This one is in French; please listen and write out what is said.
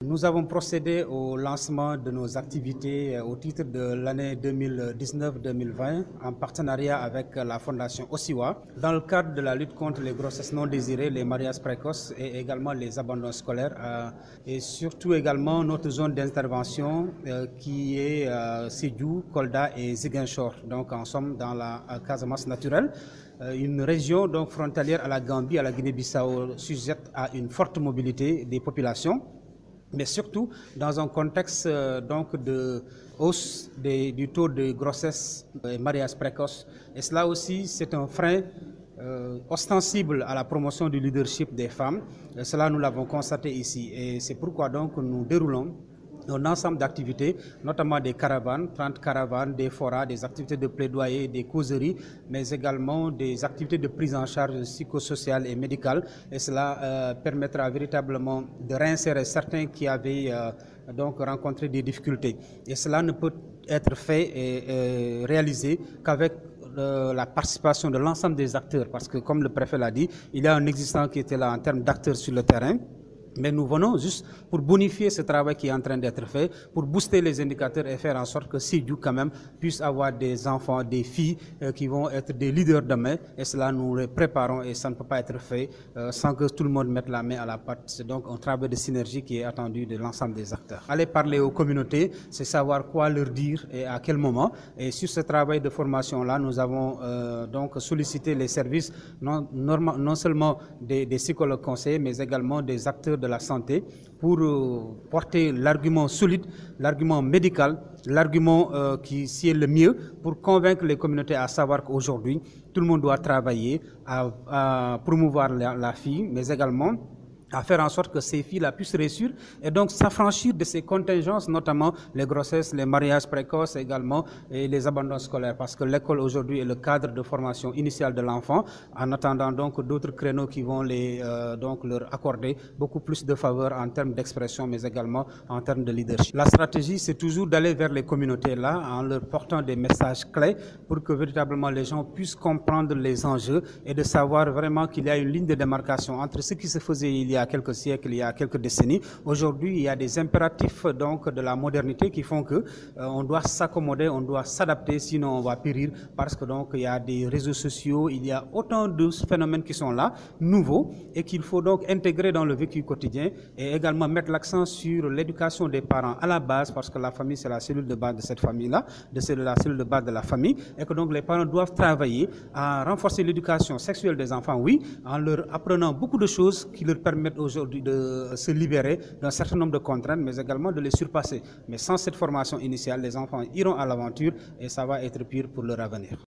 Nous avons procédé au lancement de nos activités au titre de l'année 2019-2020 en partenariat avec la Fondation Osiwa dans le cadre de la lutte contre les grossesses non désirées, les mariages précoces et également les abandons scolaires et surtout également notre zone d'intervention qui est Sédhiou, Kolda et Ziguinchor. Donc en somme dans la Casamance naturelle. Une région donc frontalière à la Gambie, à la Guinée-Bissau, sujette à une forte mobilité des populations, mais surtout dans un contexte donc de hausse du taux de grossesse et mariage précoce. Et cela aussi, c'est un frein ostensible à la promotion du leadership des femmes. Cela, nous l'avons constaté ici. Et c'est pourquoi donc nous déroulons un ensemble d'activités, notamment des caravanes, 30 caravanes, des forats, des activités de plaidoyer, des causeries, mais également des activités de prise en charge psychosociale et médicale. Et cela permettra véritablement de réinsérer certains qui avaient donc rencontré des difficultés. Et cela ne peut être fait et réalisé qu'avec la participation de l'ensemble des acteurs, parce que comme le préfet l'a dit, il y a un existant qui était là en termes d'acteurs sur le terrain. Mais nous venons juste pour bonifier ce travail qui est en train d'être fait, pour booster les indicateurs et faire en sorte que Sédhiou quand même puisse avoir des enfants, des filles qui vont être des leaders demain. Et cela, nous les préparons et ça ne peut pas être fait sans que tout le monde mette la main à la pâte. C'est donc un travail de synergie qui est attendu de l'ensemble des acteurs. Aller parler aux communautés, c'est savoir quoi leur dire et à quel moment. Et sur ce travail de formation-là, nous avons donc sollicité les services non seulement des psychologues conseillers, mais également des acteurs de la santé pour porter l'argument solide, l'argument médical, l'argument qui est le mieux pour convaincre les communautés à savoir qu'aujourd'hui, tout le monde doit travailler à promouvoir la fille, mais également à faire en sorte que ces filles-là puissent réussir et donc s'affranchir de ces contingences, notamment les grossesses, les mariages précoces également et les abandons scolaires, parce que l'école aujourd'hui est le cadre de formation initiale de l'enfant, en attendant donc d'autres créneaux qui vont donc leur accorder beaucoup plus de faveur en termes d'expression, mais également en termes de leadership. La stratégie, c'est toujours d'aller vers les communautés là, en leur portant des messages clés pour que véritablement les gens puissent comprendre les enjeux et de savoir vraiment qu'il y a une ligne de démarcation entre ce qui se faisait il y a quelques siècles, il y a quelques décennies. Aujourd'hui, il y a des impératifs donc de la modernité qui font que on doit s'accommoder, on doit s'adapter, sinon on va périr parce que donc il y a des réseaux sociaux, il y a autant de phénomènes qui sont là, nouveaux, et qu'il faut donc intégrer dans le vécu quotidien et également mettre l'accent sur l'éducation des parents à la base, parce que la famille c'est la cellule de base de cette famille-là, c'est la cellule de base de la famille, et que donc les parents doivent travailler à renforcer l'éducation sexuelle des enfants, oui, en leur apprenant beaucoup de choses qui leur permettent aujourd'hui de se libérer d'un certain nombre de contraintes, mais également de les surpasser. Mais sans cette formation initiale, les enfants iront à l'aventure et ça va être pire pour leur avenir.